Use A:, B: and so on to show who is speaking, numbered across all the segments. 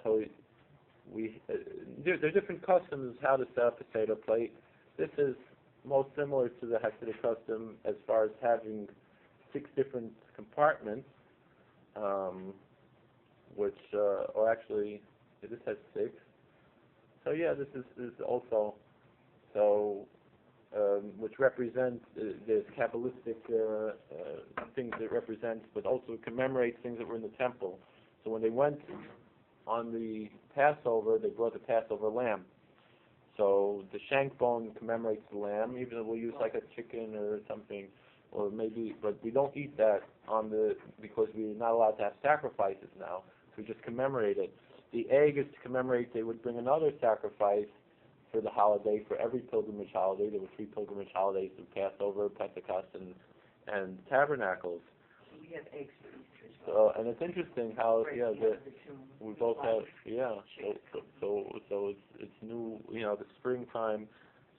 A: so there are different customs how to set up a Seder plate. This is most similar to the Hasidic custom as far as having 6 different compartments, which, or actually, this has 6. So yeah, this is also, so, which represents, there's Kabbalistic things that represent, but also commemorates things that were in the temple. So when they went on the Passover, they brought the Passover lamb. So the shank bone commemorates the lamb, even though we'll use like a chicken or something, or maybe, but we don't eat that because we're not allowed to have sacrifices now. So we just commemorate it. The egg is to commemorate, they would bring another sacrifice for the holiday, for every pilgrimage holiday. There were 3 pilgrimage holidays of Passover, Pentecost, and Tabernacles.
B: We have eggs for Easter as well.
A: So, and it's interesting how, we both have, so it's new, the springtime,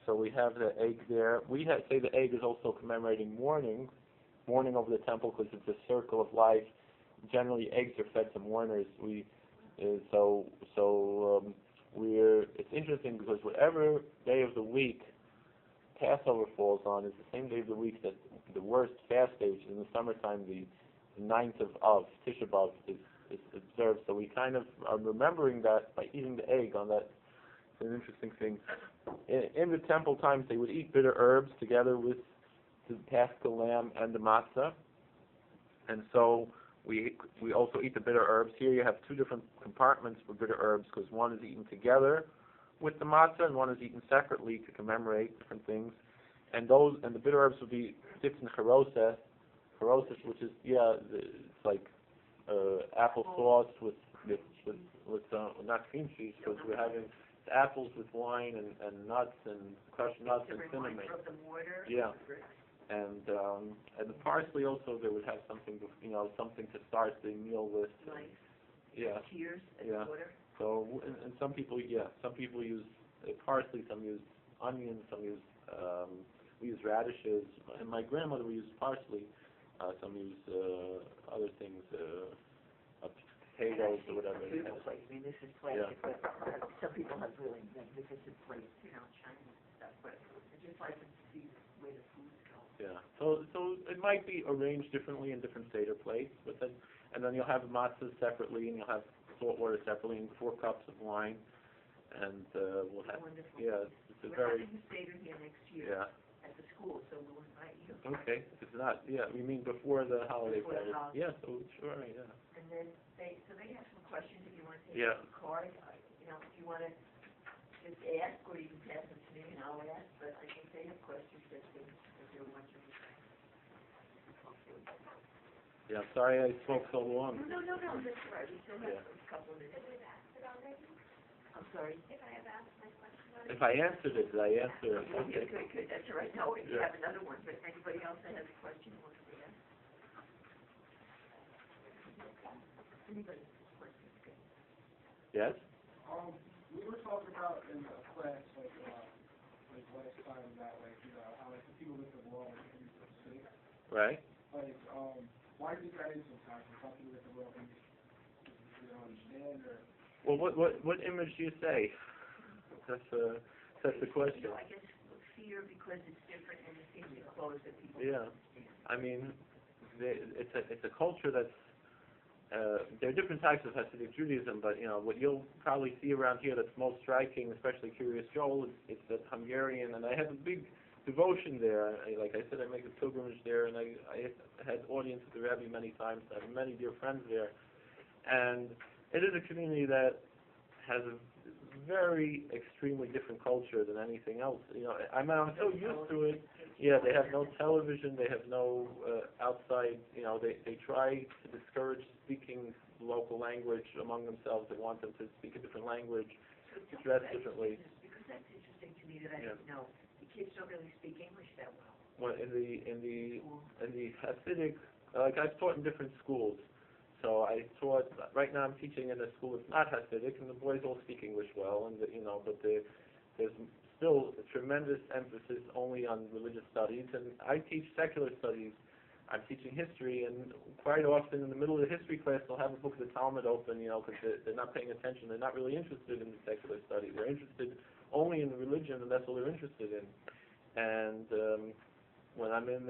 A: so we have the egg there. We say the egg is also commemorating mourning over the temple, because it's a circle of life. Generally, eggs are fed to mourners. It's interesting because whatever day of the week Passover falls on is the same day of the week that the worst fast day, which is in the summertime, the 9th of Tisha B'Av is observed. So we kind of are remembering that by eating the egg on that. It's an interesting thing. In the temple times, they would eat bitter herbs together with the Paschal lamb and the matzah. And so we also eat the bitter herbs. Here you have 2 different compartments for bitter herbs, because one is eaten together with the matzah and one is eaten separately to commemorate different things. And the bitter herbs would be dipped in charoses, which is it's like apple sauce with not cream cheese, because we're having apples with wine and nuts and crushed nuts and cinnamon. Yeah. And the parsley also, they would have something, something to start the meal with.
B: Nice.
A: Yeah.
B: Tears and water.
A: So, and some people use parsley, some use onions, some use we use radishes. And my grandmother would use parsley. Some use other things, potatoes or whatever.
B: This is plastic, but some people have really magnificent plates, Chinese stuff. But I just like to see where the food's going.
A: Yeah. So it might be arranged differently in different Seder plates, but then you'll have matzah separately, and you'll have salt water separately, and 4 cups of wine, and we'll have.
B: Wonderful.
A: Yeah, it's a
B: We're
A: very.
B: having a Seder here next year.
A: Yeah.
B: At the school, so we'll invite you.
A: Okay. It's not. Yeah. We mean before the holiday.
B: Before the holiday.
A: Yeah. So sure. Yeah.
B: And then they have some questions if you want to take
A: Yeah.
B: a card. If you want to just ask, or you can pass them to me and I'll ask. But I think they have questions that they're watching.
A: Yeah. Sorry, I spoke so long.
B: No, that's all right. We still have a couple of minutes. I'm sorry.
A: If I answered it, did I answer it? Okay.
B: Good. That's all right. No, if you have another one, but anybody else that has a question wants to ask? Anybody?
A: Yes?
C: We were talking about in the class, like last time, about how the people with the law are sick.
A: Right.
C: Why do that is sometimes? Something with the law, you don't understand, or.
A: Well, what image do you say? That's the question.
B: I guess fear because it's different and it seems to close that people.
A: Yeah. I mean, it's a culture that's. There are different types of Hasidic Judaism, but what you'll probably see around here that's most striking, especially Curious Joel, it's that Hungarian, and I have a big devotion there. Like I said, I make a pilgrimage there, and I had audience with the Rabbi many times. I have many dear friends there, and it is a community that has a very extremely different culture than anything else. I'm so used to it. Yeah, they have no television. They have no outside. They try to discourage speaking local language among themselves. They want them to speak a different language, to dress differently.
B: Because that's interesting to me that I didn't know. The kids don't really speak English that well.
A: Well, in the Hasidic, like I've taught in different schools. So I taught, right now I'm teaching in a school that's not Hasidic, and the boys all speak English well, but there's still a tremendous emphasis only on religious studies, and I teach secular studies I'm teaching history, and quite often in the middle of the history class, they'll have a book of the Talmud open, because they're not paying attention. They're not really interested in the secular study. They're interested only in the religion, and that's all they're interested in. And when I'm in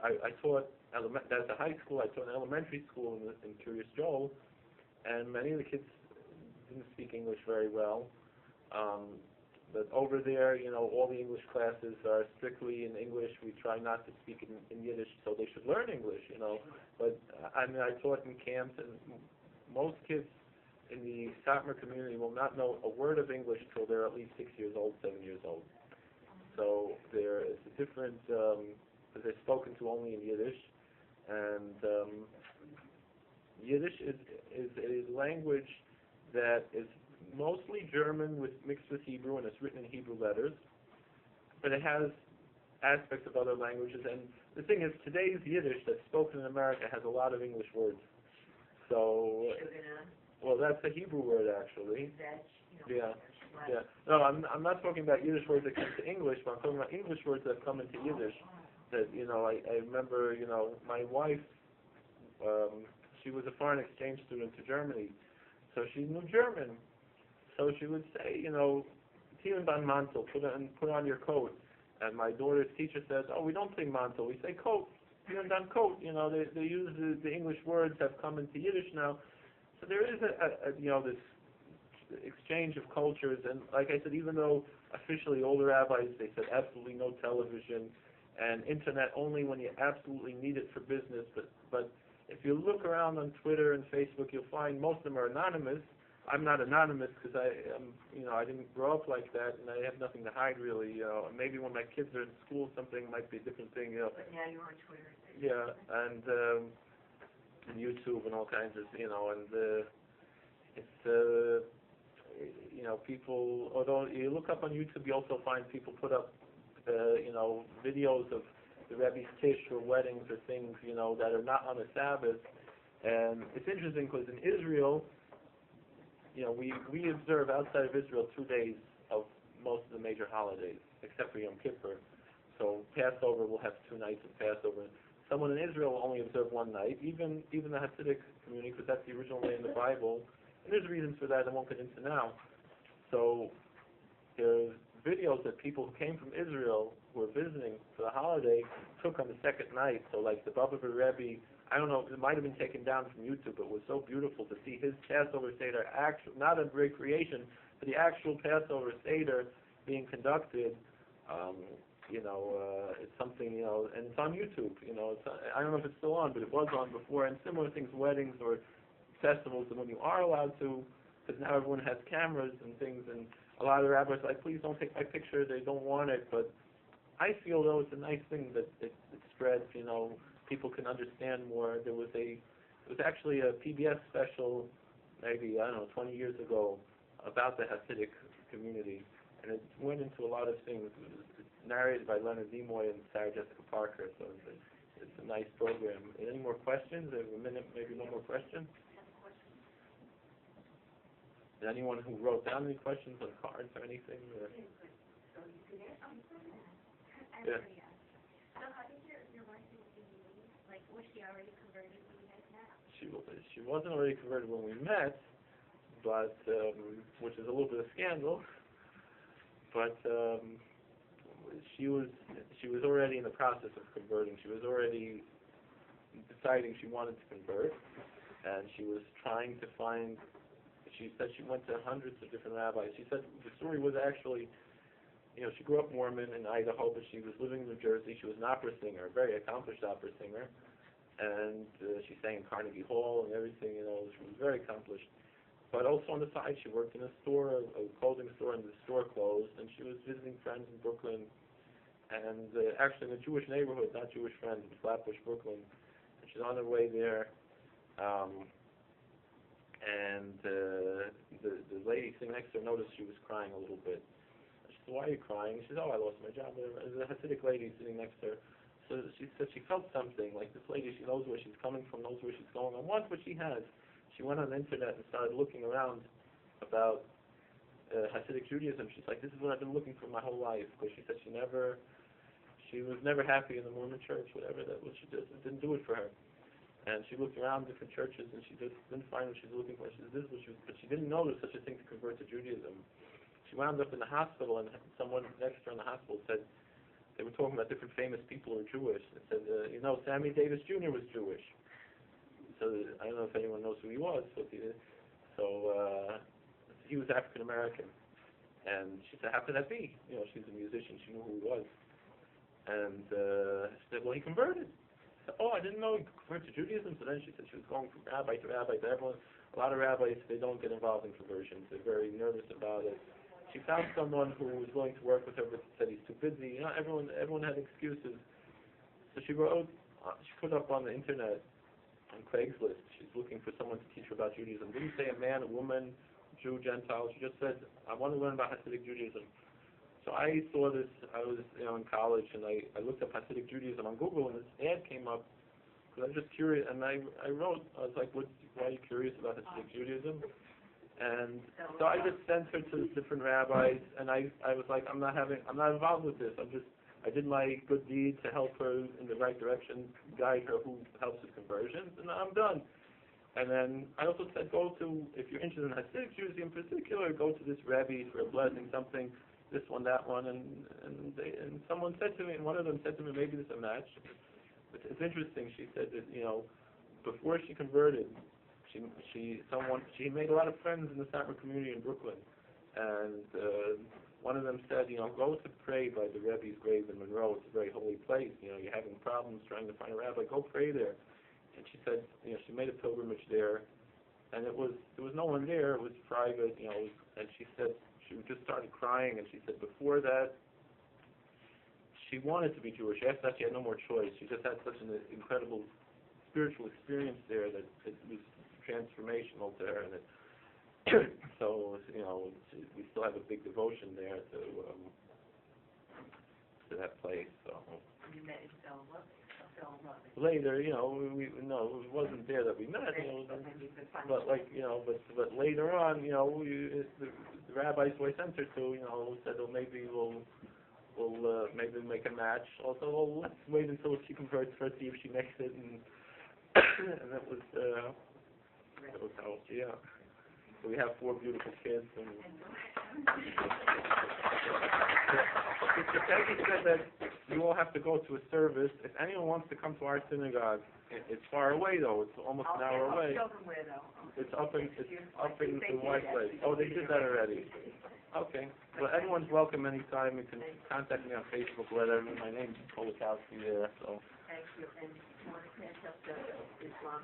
A: I taught at the high school. I taught in elementary school in Curious Joel, and many of the kids didn't speak English very well. But over there, all the English classes are strictly in English. We try not to speak in Yiddish, so they should learn English, But I taught in camps, and most kids in the Satmar community will not know a word of English till they're at least 6 years old, 7 years old. So there is a different, because they're spoken to only in Yiddish, and Yiddish is a language that is mostly German mixed with Hebrew, and it's written in Hebrew letters, but it has aspects of other languages. And the thing is, today's Yiddish that's spoken in America has a lot of English words. So, well, that's a Hebrew word, actually. Yeah. No, I'm not talking about Yiddish words that come to English, but I'm talking about English words that come into Yiddish. That, I remember, my wife, she was a foreign exchange student to Germany, so she knew German. So she would say, Tieren ban Mantel, put on your coat. And my daughter's teacher says, oh, we don't say mantel, we say coat. Tieren ban coat. They use the English words have come into Yiddish now. So there is this exchange of cultures. And like I said, even though officially older rabbis, they said absolutely no television and internet only when you absolutely need it for business. But if you look around on Twitter and Facebook, you'll find most of them are anonymous. I'm not anonymous because I didn't grow up like that, and I have nothing to hide really. Maybe when my kids are in school, something might be a different thing.
B: But now you're on Twitter.
A: Yeah, and YouTube and all kinds of, and it's people. Although you look up on YouTube, you also find people put up videos of the Rebbe's tish or weddings or things that are not on a Sabbath. And it's interesting because in Israel, we observe outside of Israel 2 days of most of the major holidays, except for Yom Kippur. So Passover will have 2 nights of Passover. Someone in Israel will only observe 1 night, even the Hasidic community, because that's the original way in the Bible. And there's reasons for that I won't get into now. So there's videos that people who came from Israel who were visiting for the holiday took on the second night. So like the Baba Rebbe, I don't know, it might have been taken down from YouTube, but it was so beautiful to see his Passover Seder, not a recreation, but the actual Passover Seder being conducted. It's something, and it's on YouTube. I don't know if it's still on, but it was on before. And similar things, weddings or festivals, and when you are allowed to, because now everyone has cameras and things, and a lot of the rabbis are like, please don't take my picture, they don't want it. But I feel, though, it's a nice thing that it spreads, people can understand more. It was actually a PBS special, maybe, 20 years ago, about the Hasidic community, and it went into a lot of things. It was narrated by Leonard Nimoy and Sarah Jessica Parker, so it's a nice program. Any more questions? I have a minute, maybe one more question. Did anyone who wrote down any questions on cards or anything? Or? Yeah.
D: So how did your wife do with you? Like, was she already converted when you guys met?
A: She wasn't already converted when we met, but which is a little bit of scandal. But she was already in the process of converting. She was already deciding she wanted to convert, and she was trying to find. She said she went to hundreds of different rabbis. She said the story was actually, she grew up Mormon in Idaho, but she was living in New Jersey. She was an opera singer, a very accomplished opera singer, and she sang in Carnegie Hall and everything. She was very accomplished. But also on the side, she worked in a store, a clothing store, and the store closed, and she was visiting friends in Brooklyn, and actually in a Jewish neighborhood, not Jewish friends, in Flatbush, Brooklyn. And she's on her way there. And the lady sitting next to her noticed she was crying a little bit. She said, why are you crying? She said, oh, I lost my job. There's a Hasidic lady sitting next to her. So she said she felt something, like this lady, she knows where she's coming from, knows where she's going, and wants what she has. She went on the internet and started looking around about Hasidic Judaism. She's like, this is what I've been looking for my whole life. Because she said she she was never happy in the Mormon church, whatever that was. She just, it didn't do it for her. And she looked around different churches, and she just didn't find what she was looking for. She said, this is what she was, but she didn't know there was such a thing to convert to Judaism. She wound up in the hospital, and someone next to her in the hospital said, they were talking about different famous people who are Jewish. They said, you know, Sammy Davis Jr. was Jewish. So I don't know if anyone knows who he was, but he was African American. And she said, how could that be? You know, she's a musician. She knew who he was. And she said, well, he converted. I said, oh, I didn't know he converted to Judaism. So then she said she was going from rabbi to rabbi to everyone. A lot of rabbis, they don't get involved in conversions. They're very nervous about it. She found someone who was willing to work with her, but said he's too busy. You know, everyone had excuses. So she wrote, she put up on the internet, on Craigslist, she's looking for someone to teach her about Judaism. Didn't say a man, a woman, Jew, Gentile. She just said, I want to learn about Hasidic Judaism. So I saw this, I was in college, and I looked up Hasidic Judaism on Google, and this ad came up, because I was just curious, and I wrote, I was like, why are you curious about Hasidic Judaism? And so I just sent her to different rabbis, and I was like, I'm not involved with this. I did my good deed to help her in the right direction, guide her who helps with conversions, and I'm done. And then I also said, if you're interested in Hasidic Judaism in particular, go to this rabbi for a blessing, something, this one, that one, and someone said to me, and one of them said to me, maybe this is a match. But it's interesting. She said that, you know, before she converted, she made a lot of friends in the Satmar community in Brooklyn, and one of them said, you know, go to pray by the Rebbe's grave in Monroe. It's a very holy place. You know, you're having problems trying to find a rabbi, go pray there. And she said, you know, she made a pilgrimage there, and there was no one there. It was private, you know. And she said she just started crying, and she said before that she wanted to be Jewish. After that, she had no more choice. She just had such an incredible spiritual experience there that it was transformational to her, and so, you know, we still have a big devotion there to that place. So
B: You met and fell in love.
A: Later, you know, it wasn't there that we met, you know, but like, you know, but later on, you know, the rabbis who I sent her to, you know, said, well, maybe we'll maybe make a match. Also, well, let's wait until she converts first, see if she makes it, and that was how, yeah. So we have 4 beautiful kids. And Sister Peggy said that you all have to go to a service. If anyone wants to come to our synagogue, it's far away though. It's almost an hour away. It's up in White Lake. Oh, they did that already. Okay. Well, anyone's welcome anytime. You can contact me on Facebook, whatever. My name's Kolakowski there. So.
B: Thank you. And you want to finish up the Islam?